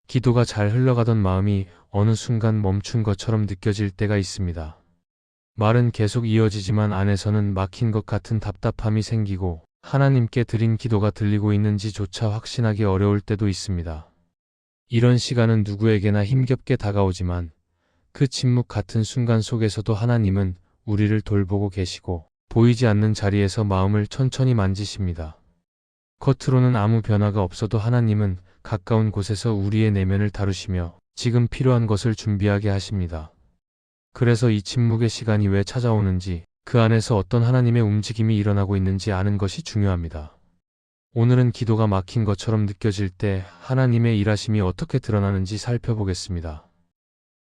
기도가 잘 흘러가던 마음이 어느 순간 멈춘 것처럼 느껴질 때가 있습니다. 말은 계속 이어지지만 안에서는 막힌 것 같은 답답함이 생기고 하나님께 드린 기도가 들리고 있는지조차 확신하기 어려울 때도 있습니다. 이런 시간은 누구에게나 힘겹게 다가오지만 그 침묵 같은 순간 속에서도 하나님은 우리를 돌보고 계시고 보이지 않는 자리에서 마음을 천천히 만지십니다. 겉으로는 아무 변화가 없어도 하나님은 가까운 곳에서 우리의 내면을 다루시며 지금 필요한 것을 준비하게 하십니다. 그래서 이 침묵의 시간이 왜 찾아오는지, 그 안에서 어떤 하나님의 움직임이 일어나고 있는지 아는 것이 중요합니다. 오늘은 기도가 막힌 것처럼 느껴질 때 하나님의 일하심이 어떻게 드러나는지 살펴보겠습니다.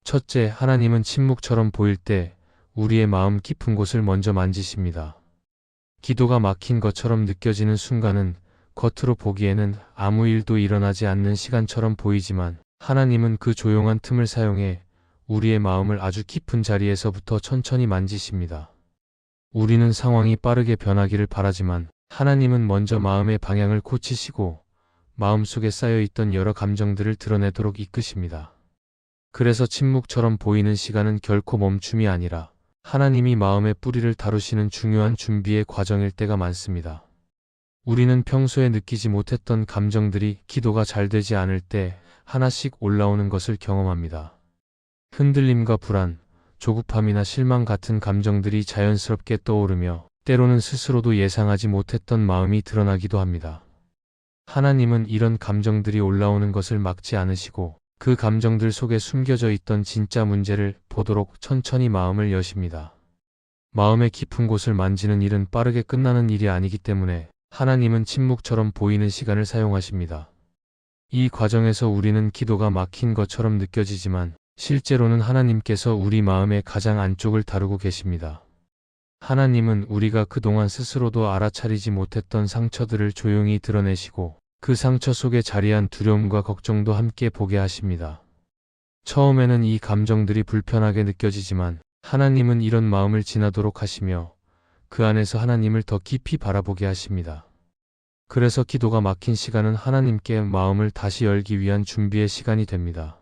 첫째, 하나님은 침묵처럼 보일 때 우리의 마음 깊은 곳을 먼저 만지십니다. 기도가 막힌 것처럼 느껴지는 순간은 겉으로 보기에는 아무 일도 일어나지 않는 시간처럼 보이지만 하나님은 그 조용한 틈을 사용해 우리의 마음을 아주 깊은 자리에서부터 천천히 만지십니다. 우리는 상황이 빠르게 변하기를 바라지만 하나님은 먼저 마음의 방향을 고치시고 마음속에 쌓여있던 여러 감정들을 드러내도록 이끄십니다. 그래서 침묵처럼 보이는 시간은 결코 멈춤이 아니라 하나님이 마음의 뿌리를 다루시는 중요한 준비의 과정일 때가 많습니다. 우리는 평소에 느끼지 못했던 감정들이 기도가 잘 되지 않을 때 하나씩 올라오는 것을 경험합니다. 흔들림과 불안, 조급함이나 실망 같은 감정들이 자연스럽게 떠오르며 때로는 스스로도 예상하지 못했던 마음이 드러나기도 합니다. 하나님은 이런 감정들이 올라오는 것을 막지 않으시고 그 감정들 속에 숨겨져 있던 진짜 문제를 보도록 천천히 마음을 여십니다. 마음의 깊은 곳을 만지는 일은 빠르게 끝나는 일이 아니기 때문에 하나님은 침묵처럼 보이는 시간을 사용하십니다. 이 과정에서 우리는 기도가 막힌 것처럼 느껴지지만 실제로는 하나님께서 우리 마음의 가장 안쪽을 다루고 계십니다. 하나님은 우리가 그동안 스스로도 알아차리지 못했던 상처들을 조용히 드러내시고 그 상처 속에 자리한 두려움과 걱정도 함께 보게 하십니다. 처음에는 이 감정들이 불편하게 느껴지지만 하나님은 이런 마음을 지나도록 하시며 그 안에서 하나님을 더 깊이 바라보게 하십니다. 그래서 기도가 막힌 시간은 하나님께 마음을 다시 열기 위한 준비의 시간이 됩니다.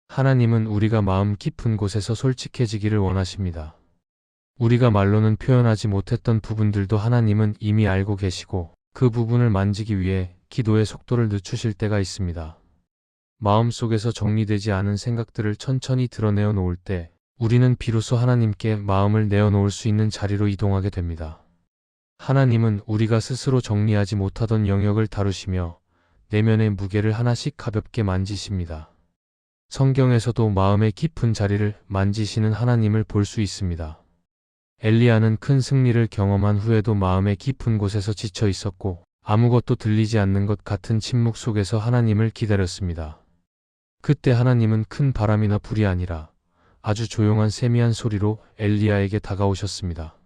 하나님은 우리가 마음 깊은 곳에서 솔직해지기를 원하십니다. 우리가 말로는 표현하지 못했던 부분들도 하나님은 이미 알고 계시고 그 부분을 만지기 위해 기도의 속도를 늦추실 때가 있습니다. 마음속에서 정리되지 않은 생각들을 천천히 드러내어 놓을 때 우리는 비로소 하나님께 마음을 내어놓을 수 있는 자리로 이동하게 됩니다. 하나님은 우리가 스스로 정리하지 못하던 영역을 다루시며 내면의 무게를 하나씩 가볍게 만지십니다. 성경에서도 마음의 깊은 자리를 만지시는 하나님을 볼 수 있습니다. 엘리야는 큰 승리를 경험한 후에도 마음의 깊은 곳에서 지쳐 있었고 아무것도 들리지 않는 것 같은 침묵 속에서 하나님을 기다렸습니다. 그때 하나님은 큰 바람이나 불이 아니라 아주 조용한 세미한 소리로 엘리야에게 다가오셨습니다.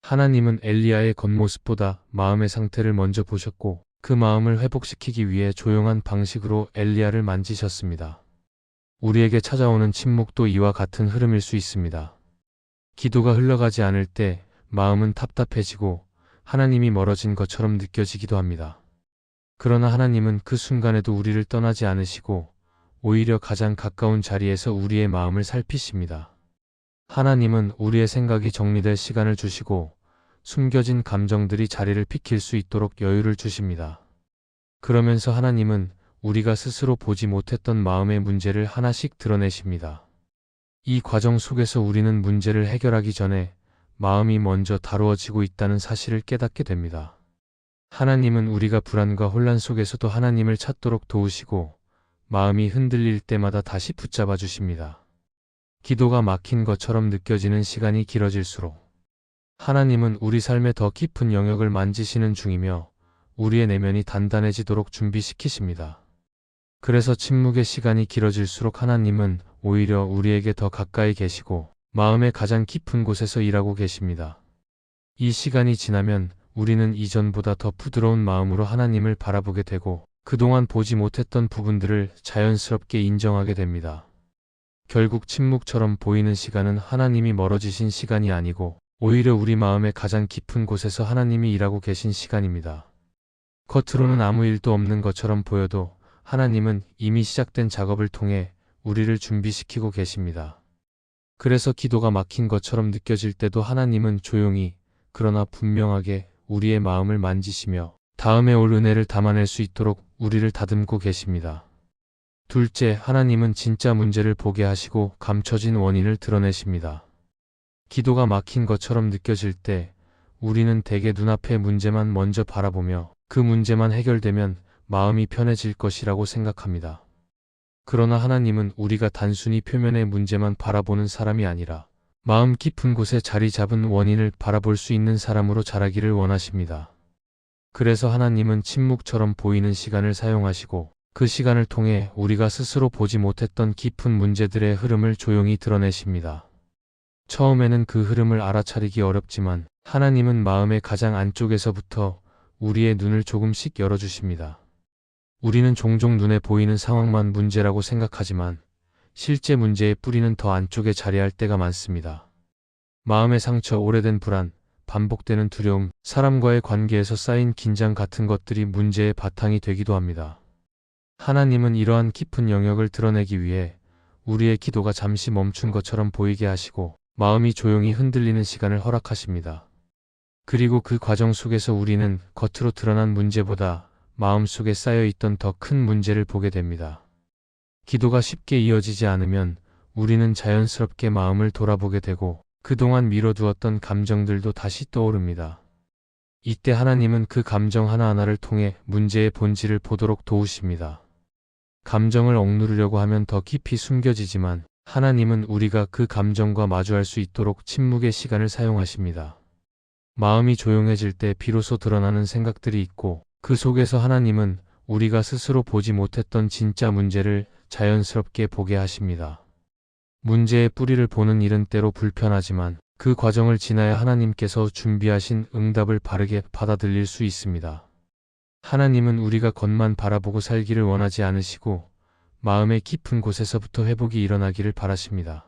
하나님은 엘리야의 겉모습보다 마음의 상태를 먼저 보셨고 그 마음을 회복시키기 위해 조용한 방식으로 엘리야를 만지셨습니다. 우리에게 찾아오는 침묵도 이와 같은 흐름일 수 있습니다. 기도가 흘러가지 않을 때 마음은 답답해지고 하나님이 멀어진 것처럼 느껴지기도 합니다. 그러나 하나님은 그 순간에도 우리를 떠나지 않으시고 오히려 가장 가까운 자리에서 우리의 마음을 살피십니다. 하나님은 우리의 생각이 정리될 시간을 주시고 숨겨진 감정들이 자리를 비킬 수 있도록 여유를 주십니다. 그러면서 하나님은 우리가 스스로 보지 못했던 마음의 문제를 하나씩 드러내십니다. 이 과정 속에서 우리는 문제를 해결하기 전에 마음이 먼저 다루어지고 있다는 사실을 깨닫게 됩니다. 하나님은 우리가 불안과 혼란 속에서도 하나님을 찾도록 도우시고 마음이 흔들릴 때마다 다시 붙잡아 주십니다. 기도가 막힌 것처럼 느껴지는 시간이 길어질수록 하나님은 우리 삶의 더 깊은 영역을 만지시는 중이며 우리의 내면이 단단해지도록 준비시키십니다. 그래서 침묵의 시간이 길어질수록 하나님은 오히려 우리에게 더 가까이 계시고 마음의 가장 깊은 곳에서 일하고 계십니다. 이 시간이 지나면 우리는 이전보다 더 부드러운 마음으로 하나님을 바라보게 되고 그동안 보지 못했던 부분들을 자연스럽게 인정하게 됩니다. 결국 침묵처럼 보이는 시간은 하나님이 멀어지신 시간이 아니고 오히려 우리 마음의 가장 깊은 곳에서 하나님이 일하고 계신 시간입니다. 겉으로는 아무 일도 없는 것처럼 보여도 하나님은 이미 시작된 작업을 통해 우리를 준비시키고 계십니다. 그래서 기도가 막힌 것처럼 느껴질 때도 하나님은 조용히, 그러나 분명하게 우리의 마음을 만지시며 다음에 올 은혜를 담아낼 수 있도록 우리를 다듬고 계십니다. 둘째, 하나님은 진짜 문제를 보게 하시고 감춰진 원인을 드러내십니다. 기도가 막힌 것처럼 느껴질 때 우리는 대개 눈앞의 문제만 먼저 바라보며 그 문제만 해결되면 마음이 편해질 것이라고 생각합니다. 그러나 하나님은 우리가 단순히 표면의 문제만 바라보는 사람이 아니라 마음 깊은 곳에 자리 잡은 원인을 바라볼 수 있는 사람으로 자라기를 원하십니다. 그래서 하나님은 침묵처럼 보이는 시간을 사용하시고 그 시간을 통해 우리가 스스로 보지 못했던 깊은 문제들의 흐름을 조용히 드러내십니다. 처음에는 그 흐름을 알아차리기 어렵지만 하나님은 마음의 가장 안쪽에서부터 우리의 눈을 조금씩 열어주십니다. 우리는 종종 눈에 보이는 상황만 문제라고 생각하지만 실제 문제의 뿌리는 더 안쪽에 자리할 때가 많습니다. 마음의 상처, 오래된 불안, 반복되는 두려움, 사람과의 관계에서 쌓인 긴장 같은 것들이 문제의 바탕이 되기도 합니다. 하나님은 이러한 깊은 영역을 드러내기 위해 우리의 기도가 잠시 멈춘 것처럼 보이게 하시고 마음이 조용히 흔들리는 시간을 허락하십니다. 그리고 그 과정 속에서 우리는 겉으로 드러난 문제보다 마음속에 쌓여있던 더 큰 문제를 보게 됩니다. 기도가 쉽게 이어지지 않으면 우리는 자연스럽게 마음을 돌아보게 되고 그동안 미뤄두었던 감정들도 다시 떠오릅니다. 이때 하나님은 그 감정 하나하나를 통해 문제의 본질을 보도록 도우십니다. 감정을 억누르려고 하면 더 깊이 숨겨지지만 하나님은 우리가 그 감정과 마주할 수 있도록 침묵의 시간을 사용하십니다. 마음이 조용해질 때 비로소 드러나는 생각들이 있고 그 속에서 하나님은 우리가 스스로 보지 못했던 진짜 문제를 자연스럽게 보게 하십니다. 문제의 뿌리를 보는 일은 때로 불편하지만 그 과정을 지나야 하나님께서 준비하신 응답을 바르게 받아들일 수 있습니다. 하나님은 우리가 겉만 바라보고 살기를 원하지 않으시고 마음의 깊은 곳에서부터 회복이 일어나기를 바라십니다.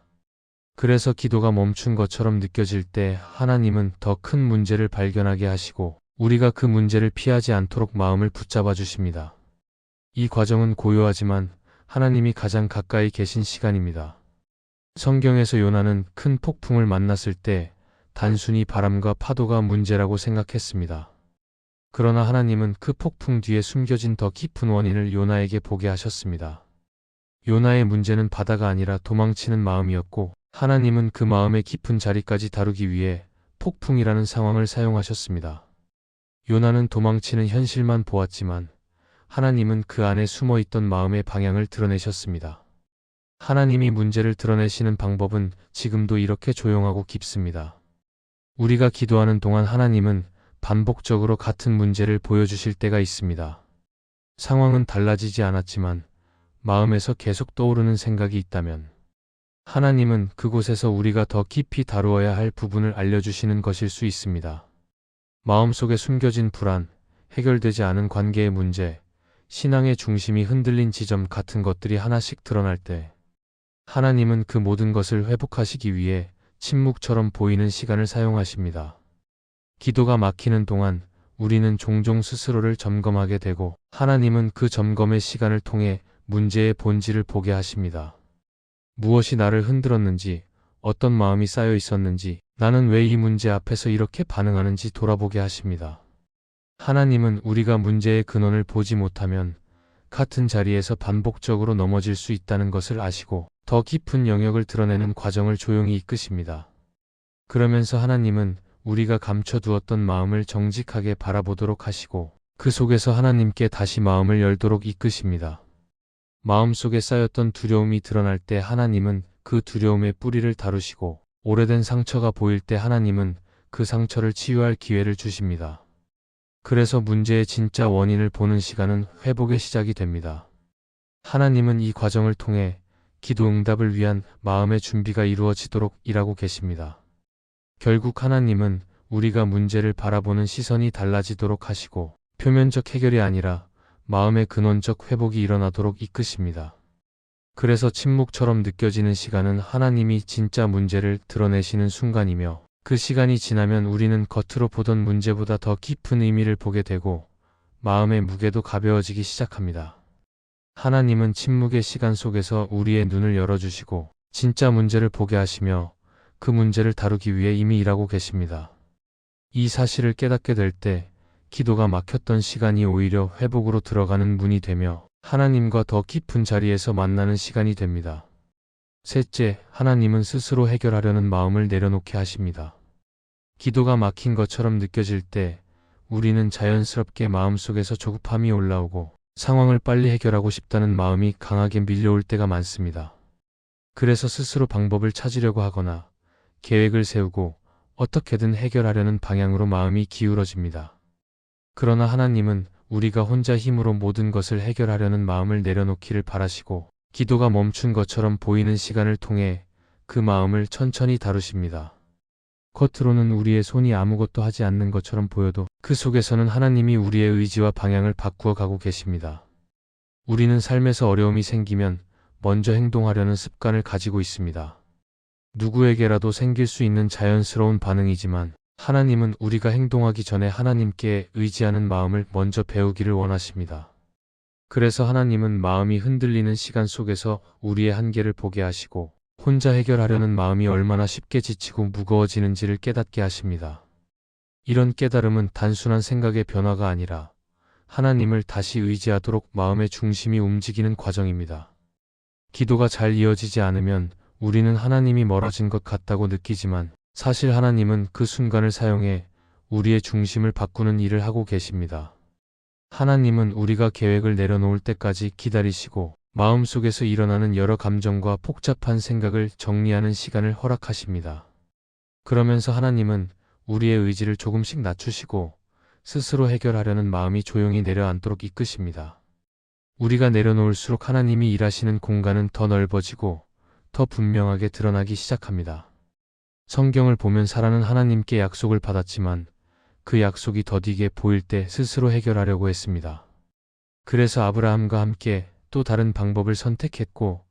그래서 기도가 멈춘 것처럼 느껴질 때 하나님은 더 큰 문제를 발견하게 하시고 우리가 그 문제를 피하지 않도록 마음을 붙잡아 주십니다. 이 과정은 고요하지만 하나님이 가장 가까이 계신 시간입니다. 성경에서 요나는 큰 폭풍을 만났을 때 단순히 바람과 파도가 문제라고 생각했습니다. 그러나 하나님은 그 폭풍 뒤에 숨겨진 더 깊은 원인을 요나에게 보게 하셨습니다. 요나의 문제는 바다가 아니라 도망치는 마음이었고 하나님은 그 마음의 깊은 자리까지 다루기 위해 폭풍이라는 상황을 사용하셨습니다. 요나는 도망치는 현실만 보았지만 하나님은 그 안에 숨어있던 마음의 방향을 드러내셨습니다. 하나님이 문제를 드러내시는 방법은 지금도 이렇게 조용하고 깊습니다. 우리가 기도하는 동안 하나님은 반복적으로 같은 문제를 보여주실 때가 있습니다. 상황은 달라지지 않았지만 마음에서 계속 떠오르는 생각이 있다면 하나님은 그곳에서 우리가 더 깊이 다루어야 할 부분을 알려주시는 것일 수 있습니다. 마음속에 숨겨진 불안, 해결되지 않은 관계의 문제, 신앙의 중심이 흔들린 지점 같은 것들이 하나씩 드러날 때 하나님은 그 모든 것을 회복하시기 위해 침묵처럼 보이는 시간을 사용하십니다. 기도가 막히는 동안 우리는 종종 스스로를 점검하게 되고 하나님은 그 점검의 시간을 통해 문제의 본질을 보게 하십니다. 무엇이 나를 흔들었는지, 어떤 마음이 쌓여 있었는지, 나는 왜 이 문제 앞에서 이렇게 반응하는지 돌아보게 하십니다. 하나님은 우리가 문제의 근원을 보지 못하면 같은 자리에서 반복적으로 넘어질 수 있다는 것을 아시고 더 깊은 영역을 드러내는 과정을 조용히 이끄십니다. 그러면서 하나님은 우리가 감춰두었던 마음을 정직하게 바라보도록 하시고 그 속에서 하나님께 다시 마음을 열도록 이끄십니다. 마음속에 쌓였던 두려움이 드러날 때 하나님은 그 두려움의 뿌리를 다루시고 오래된 상처가 보일 때 하나님은 그 상처를 치유할 기회를 주십니다. 그래서 문제의 진짜 원인을 보는 시간은 회복의 시작이 됩니다. 하나님은 이 과정을 통해 기도 응답을 위한 마음의 준비가 이루어지도록 일하고 계십니다. 결국 하나님은 우리가 문제를 바라보는 시선이 달라지도록 하시고 표면적 해결이 아니라 마음의 근원적 회복이 일어나도록 이끄십니다. 그래서 침묵처럼 느껴지는 시간은 하나님이 진짜 문제를 드러내시는 순간이며 그 시간이 지나면 우리는 겉으로 보던 문제보다 더 깊은 의미를 보게 되고 마음의 무게도 가벼워지기 시작합니다. 하나님은 침묵의 시간 속에서 우리의 눈을 열어주시고 진짜 문제를 보게 하시며 그 문제를 다루기 위해 이미 일하고 계십니다. 이 사실을 깨닫게 될 때 기도가 막혔던 시간이 오히려 회복으로 들어가는 문이 되며 하나님과 더 깊은 자리에서 만나는 시간이 됩니다. 셋째, 하나님은 스스로 해결하려는 마음을 내려놓게 하십니다. 기도가 막힌 것처럼 느껴질 때 우리는 자연스럽게 마음속에서 조급함이 올라오고 상황을 빨리 해결하고 싶다는 마음이 강하게 밀려올 때가 많습니다. 그래서 스스로 방법을 찾으려고 하거나 계획을 세우고 어떻게든 해결하려는 방향으로 마음이 기울어집니다. 그러나 하나님은 우리가 혼자 힘으로 모든 것을 해결하려는 마음을 내려놓기를 바라시고 기도가 멈춘 것처럼 보이는 시간을 통해 그 마음을 천천히 다루십니다. 겉으로는 우리의 손이 아무것도 하지 않는 것처럼 보여도 그 속에서는 하나님이 우리의 의지와 방향을 바꾸어 가고 계십니다. 우리는 삶에서 어려움이 생기면 먼저 행동하려는 습관을 가지고 있습니다. 누구에게라도 생길 수 있는 자연스러운 반응이지만 하나님은 우리가 행동하기 전에 하나님께 의지하는 마음을 먼저 배우기를 원하십니다. 그래서 하나님은 마음이 흔들리는 시간 속에서 우리의 한계를 보게 하시고 혼자 해결하려는 마음이 얼마나 쉽게 지치고 무거워지는지를 깨닫게 하십니다. 이런 깨달음은 단순한 생각의 변화가 아니라 하나님을 다시 의지하도록 마음의 중심이 움직이는 과정입니다. 기도가 잘 이어지지 않으면 우리는 하나님이 멀어진 것 같다고 느끼지만 사실 하나님은 그 순간을 사용해 우리의 중심을 바꾸는 일을 하고 계십니다. 하나님은 우리가 계획을 내려놓을 때까지 기다리시고 마음속에서 일어나는 여러 감정과 복잡한 생각을 정리하는 시간을 허락하십니다. 그러면서 하나님은 우리의 의지를 조금씩 낮추시고 스스로 해결하려는 마음이 조용히 내려앉도록 이끄십니다. 우리가 내려놓을수록 하나님이 일하시는 공간은 더 넓어지고 더 분명하게 드러나기 시작합니다. 성경을 보면 사라는 하나님께 약속을 받았지만 그 약속이 더디게 보일 때 스스로 해결하려고 했습니다. 그래서 아브라함과 함께 또 다른 방법을 선택했고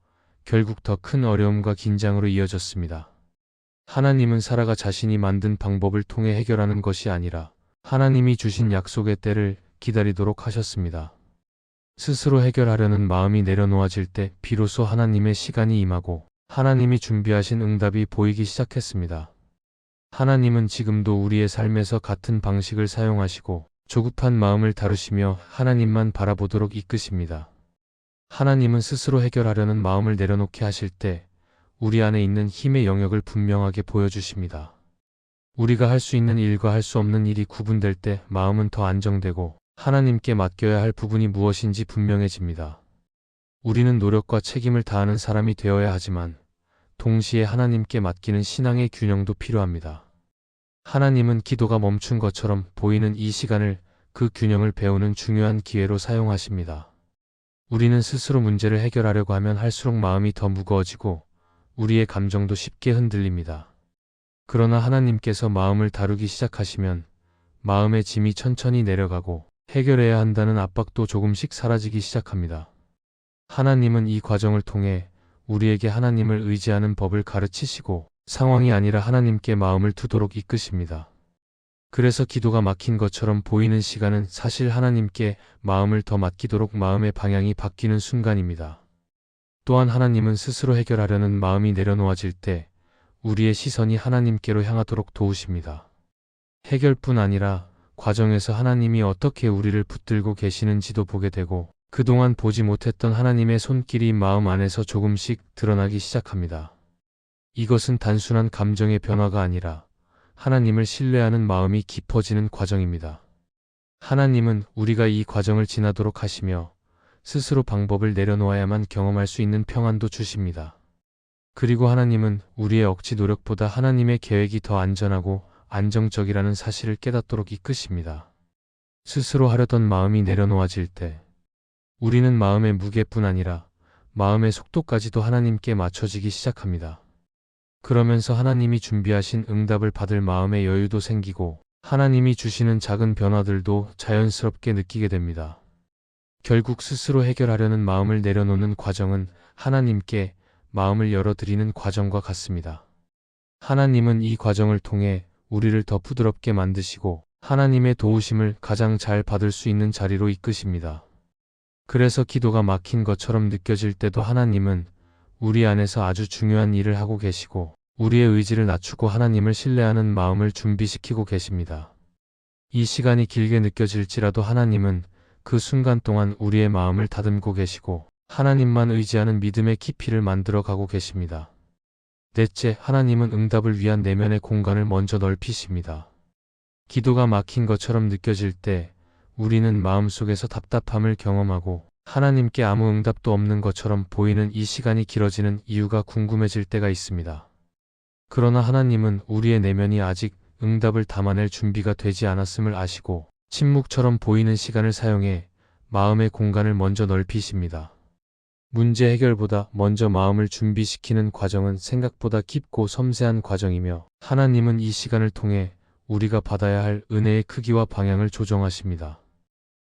결국 더 큰 어려움과 긴장으로 이어졌습니다. 하나님은 사라가 자신이 만든 방법을 통해 해결하는 것이 아니라 하나님이 주신 약속의 때를 기다리도록 하셨습니다. 스스로 해결하려는 마음이 내려놓아질 때 비로소 하나님의 시간이 임하고 하나님이 준비하신 응답이 보이기 시작했습니다. 하나님은 지금도 우리의 삶에서 같은 방식을 사용하시고 조급한 마음을 다루시며 하나님만 바라보도록 이끄십니다. 하나님은 스스로 해결하려는 마음을 내려놓게 하실 때 우리 안에 있는 힘의 영역을 분명하게 보여주십니다. 우리가 할 수 있는 일과 할 수 없는 일이 구분될 때 마음은 더 안정되고 하나님께 맡겨야 할 부분이 무엇인지 분명해집니다. 우리는 노력과 책임을 다하는 사람이 되어야 하지만 동시에 하나님께 맡기는 신앙의 균형도 필요합니다. 하나님은 기도가 멈춘 것처럼 보이는 이 시간을 그 균형을 배우는 중요한 기회로 사용하십니다. 우리는 스스로 문제를 해결하려고 하면 할수록 마음이 더 무거워지고 우리의 감정도 쉽게 흔들립니다. 그러나 하나님께서 마음을 다루기 시작하시면 마음의 짐이 천천히 내려가고 해결해야 한다는 압박도 조금씩 사라지기 시작합니다. 하나님은 이 과정을 통해 우리에게 하나님을 의지하는 법을 가르치시고 상황이 아니라 하나님께 마음을 두도록 이끄십니다. 그래서 기도가 막힌 것처럼 보이는 시간은 사실 하나님께 마음을 더 맡기도록 마음의 방향이 바뀌는 순간입니다. 또한 하나님은 스스로 해결하려는 마음이 내려놓아질 때 우리의 시선이 하나님께로 향하도록 도우십니다. 해결뿐 아니라 과정에서 하나님이 어떻게 우리를 붙들고 계시는지도 보게 되고 그동안 보지 못했던 하나님의 손길이 마음 안에서 조금씩 드러나기 시작합니다. 이것은 단순한 감정의 변화가 아니라 하나님을 신뢰하는 마음이 깊어지는 과정입니다. 하나님은 우리가 이 과정을 지나도록 하시며 스스로 방법을 내려놓아야만 경험할 수 있는 평안도 주십니다. 그리고 하나님은 우리의 억지 노력보다 하나님의 계획이 더 안전하고 안정적이라는 사실을 깨닫도록 이끄십니다. 스스로 하려던 마음이 내려놓아질 때 우리는 마음의 무게뿐 아니라 마음의 속도까지도 하나님께 맞춰지기 시작합니다. 그러면서 하나님이 준비하신 응답을 받을 마음의 여유도 생기고 하나님이 주시는 작은 변화들도 자연스럽게 느끼게 됩니다. 결국 스스로 해결하려는 마음을 내려놓는 과정은 하나님께 마음을 열어드리는 과정과 같습니다. 하나님은 이 과정을 통해 우리를 더 부드럽게 만드시고 하나님의 도우심을 가장 잘 받을 수 있는 자리로 이끄십니다. 그래서 기도가 막힌 것처럼 느껴질 때도 하나님은 우리 안에서 아주 중요한 일을 하고 계시고 우리의 의지를 낮추고 하나님을 신뢰하는 마음을 준비시키고 계십니다. 이 시간이 길게 느껴질지라도 하나님은 그 순간 동안 우리의 마음을 다듬고 계시고 하나님만 의지하는 믿음의 깊이를 만들어 가고 계십니다. 넷째, 하나님은 응답을 위한 내면의 공간을 먼저 넓히십니다. 기도가 막힌 것처럼 느껴질 때 우리는 마음속에서 답답함을 경험하고 하나님께 아무 응답도 없는 것처럼 보이는 이 시간이 길어지는 이유가 궁금해질 때가 있습니다. 그러나 하나님은 우리의 내면이 아직 응답을 담아낼 준비가 되지 않았음을 아시고 침묵처럼 보이는 시간을 사용해 마음의 공간을 먼저 넓히십니다. 문제 해결보다 먼저 마음을 준비시키는 과정은 생각보다 깊고 섬세한 과정이며 하나님은 이 시간을 통해 우리가 받아야 할 은혜의 크기와 방향을 조정하십니다.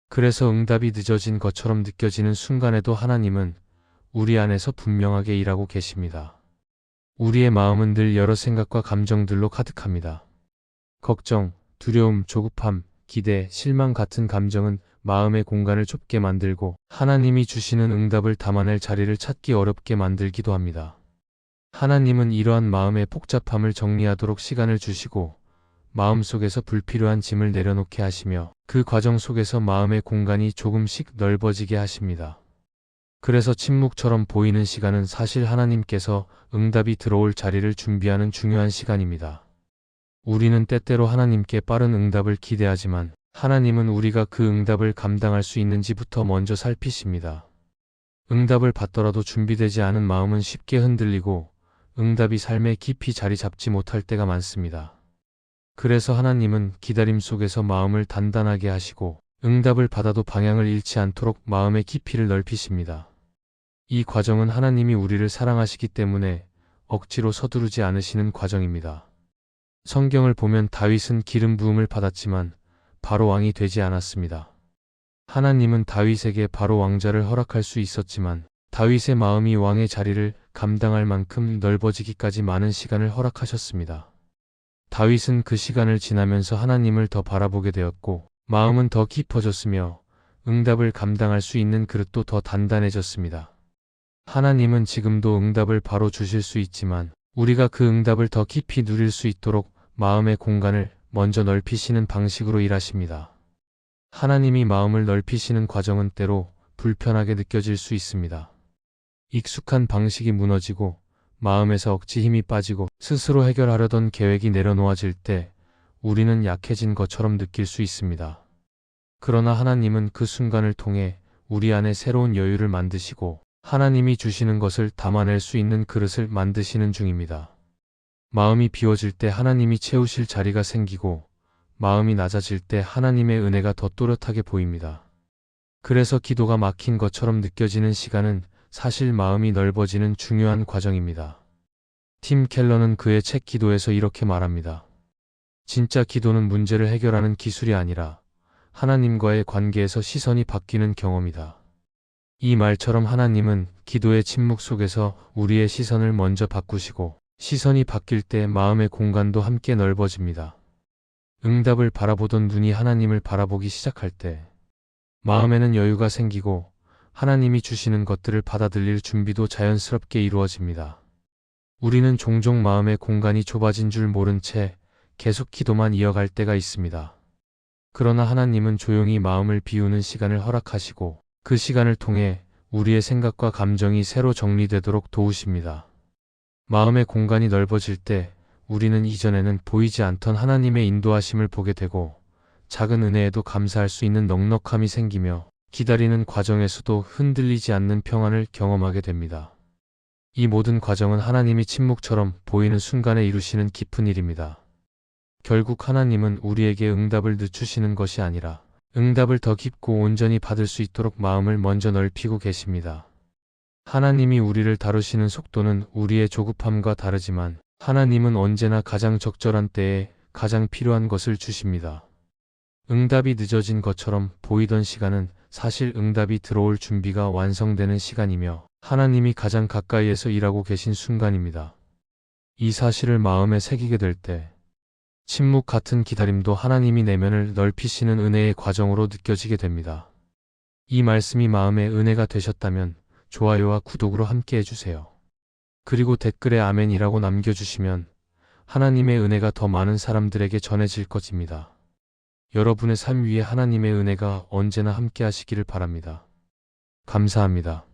그래서 응답이 늦어진 것처럼 느껴지는 순간에도 하나님은 우리 안에서 분명하게 일하고 계십니다. 우리의 마음은 늘 여러 생각과 감정들로 가득합니다. 걱정, 두려움, 조급함, 기대, 실망 같은 감정은 마음의 공간을 좁게 만들고 하나님이 주시는 응답을 담아낼 자리를 찾기 어렵게 만들기도 합니다. 하나님은 이러한 마음의 복잡함을 정리하도록 시간을 주시고 마음속에서 불필요한 짐을 내려놓게 하시며 그 과정 속에서 마음의 공간이 조금씩 넓어지게 하십니다. 그래서 침묵처럼 보이는 시간은 사실 하나님께서 응답이 들어올 자리를 준비하는 중요한 시간입니다. 우리는 때때로 하나님께 빠른 응답을 기대하지만 하나님은 우리가 그 응답을 감당할 수 있는지부터 먼저 살피십니다. 응답을 받더라도 준비되지 않은 마음은 쉽게 흔들리고 응답이 삶에 깊이 자리 잡지 못할 때가 많습니다. 그래서 하나님은 기다림 속에서 마음을 단단하게 하시고 응답을 받아도 방향을 잃지 않도록 마음의 깊이를 넓히십니다. 이 과정은 하나님이 우리를 사랑하시기 때문에 억지로 서두르지 않으시는 과정입니다. 성경을 보면 다윗은 기름 부음을 받았지만 바로 왕이 되지 않았습니다. 하나님은 다윗에게 바로 왕자를 허락할 수 있었지만 다윗의 마음이 왕의 자리를 감당할 만큼 넓어지기까지 많은 시간을 허락하셨습니다. 다윗은 그 시간을 지나면서 하나님을 더 바라보게 되었고 마음은 더 깊어졌으며 응답을 감당할 수 있는 그릇도 더 단단해졌습니다. 하나님은 지금도 응답을 바로 주실 수 있지만 우리가 그 응답을 더 깊이 누릴 수 있도록 마음의 공간을 먼저 넓히시는 방식으로 일하십니다. 하나님이 마음을 넓히시는 과정은 때로 불편하게 느껴질 수 있습니다. 익숙한 방식이 무너지고 마음에서 억지 힘이 빠지고 스스로 해결하려던 계획이 내려놓아질 때 우리는 약해진 것처럼 느낄 수 있습니다. 그러나 하나님은 그 순간을 통해 우리 안에 새로운 여유를 만드시고 하나님이 주시는 것을 담아낼 수 있는 그릇을 만드시는 중입니다. 마음이 비워질 때 하나님이 채우실 자리가 생기고 마음이 낮아질 때 하나님의 은혜가 더 또렷하게 보입니다. 그래서 기도가 막힌 것처럼 느껴지는 시간은 사실 마음이 넓어지는 중요한 과정입니다. 팀 켈러는 그의 책 기도에서 이렇게 말합니다. 진짜 기도는 문제를 해결하는 기술이 아니라 하나님과의 관계에서 시선이 바뀌는 경험이다. 이 말처럼 하나님은 기도의 침묵 속에서 우리의 시선을 먼저 바꾸시고 시선이 바뀔 때 마음의 공간도 함께 넓어집니다. 응답을 바라보던 눈이 하나님을 바라보기 시작할 때 마음에는 여유가 생기고 하나님이 주시는 것들을 받아들일 준비도 자연스럽게 이루어집니다. 우리는 종종 마음의 공간이 좁아진 줄 모른 채 계속 기도만 이어갈 때가 있습니다. 그러나 하나님은 조용히 마음을 비우는 시간을 허락하시고 그 시간을 통해 우리의 생각과 감정이 새로 정리되도록 도우십니다. 마음의 공간이 넓어질 때 우리는 이전에는 보이지 않던 하나님의 인도하심을 보게 되고 작은 은혜에도 감사할 수 있는 넉넉함이 생기며 기다리는 과정에서도 흔들리지 않는 평안을 경험하게 됩니다. 이 모든 과정은 하나님이 침묵처럼 보이는 순간에 이루시는 깊은 일입니다. 결국 하나님은 우리에게 응답을 늦추시는 것이 아니라 응답을 더 깊고 온전히 받을 수 있도록 마음을 먼저 넓히고 계십니다. 하나님이 우리를 다루시는 속도는 우리의 조급함과 다르지만 하나님은 언제나 가장 적절한 때에 가장 필요한 것을 주십니다. 응답이 늦어진 것처럼 보이던 시간은 사실 응답이 들어올 준비가 완성되는 시간이며 하나님이 가장 가까이에서 일하고 계신 순간입니다. 이 사실을 마음에 새기게 될 때 침묵 같은 기다림도 하나님이 내면을 넓히시는 은혜의 과정으로 느껴지게 됩니다. 이 말씀이 마음에 은혜가 되셨다면 좋아요와 구독으로 함께 해주세요. 그리고 댓글에 아멘이라고 남겨주시면 하나님의 은혜가 더 많은 사람들에게 전해질 것입니다. 여러분의 삶 위에 하나님의 은혜가 언제나 함께 하시기를 바랍니다. 감사합니다.